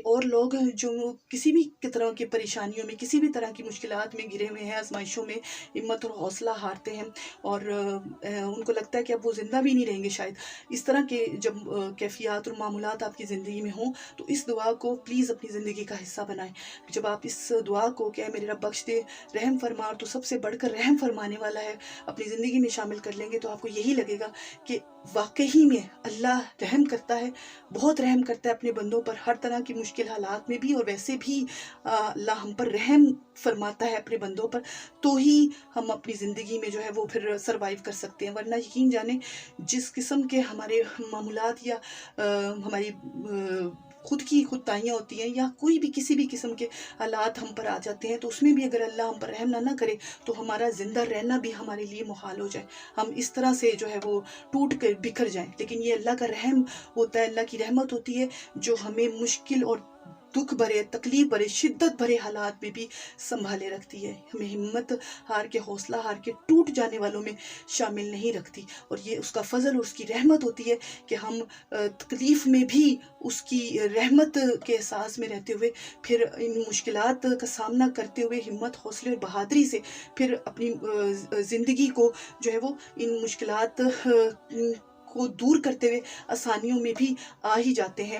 اور لوگ جو کسی بھی طرح کی پریشانیوں میں، کسی بھی طرح کی مشکلات میں گھرے ہوئے ہیں، آزمائشوں میں ہمت اور حوصلہ ہارتے ہیں، اور ان کو لگتا ہے کہ اب وہ زندہ بھی نہیں رہیں گے شاید، اس طرح کے جب کیفیات اور معمولات آپ کی زندگی میں ہوں، تو اس دعا کو پلیز اپنی زندگی کا حصہ بنائیں۔ جب آپ اس دعا کو کہ اے میرے رب بخش دے، رحم فرما، اور تو سب سے بڑھ کر رحم فرمانے والا ہے، اپنی زندگی میں شامل کر لیں گے، تو آپ کو یہی لگے گا کہ واقعی میں اللہ رحم کرتا ہے، بہت رحم کرتا ہے اپنے بندوں پر، ہر طرح کی مشکل حالات میں بھی، اور ویسے بھی اللہ ہم پر رحم فرماتا ہے اپنے بندوں پر، تو ہی ہم اپنی زندگی میں جو ہے وہ پھر سروائیو کر سکتے ہیں۔ ورنہ یقین جانیں، جس قسم کے ہمارے معمولات یا ہماری خود کی خودتائیاں ہوتی ہیں، یا کوئی بھی کسی بھی قسم کے حالات ہم پر آ جاتے ہیں، تو اس میں بھی اگر اللہ ہم پر رحم نہ کرے، تو ہمارا زندہ رہنا بھی ہمارے لیے محال ہو جائے، ہم اس طرح سے جو ہے وہ ٹوٹ کر بکھر جائیں۔ لیکن یہ اللہ کا رحم ہوتا ہے، اللہ کی رحمت ہوتی ہے، جو ہمیں مشکل اور دکھ بھرے، تکلیف بھرے، شدت بھرے حالات میں بھی سنبھالے رکھتی ہے، ہمیں ہمت ہار کے، حوصلہ ہار کے ٹوٹ جانے والوں میں شامل نہیں رکھتی۔ اور یہ اس کا فضل اور اس کی رحمت ہوتی ہے کہ ہم تکلیف میں بھی اس کی رحمت کے احساس میں رہتے ہوئے، پھر ان مشکلات کا سامنا کرتے ہوئے ہمت، حوصلے اور بہادری سے پھر اپنی زندگی کو جو ہے وہ ان مشکلات کو دور کرتے ہوئے آسانیوں میں بھی آ ہی جاتے ہیں۔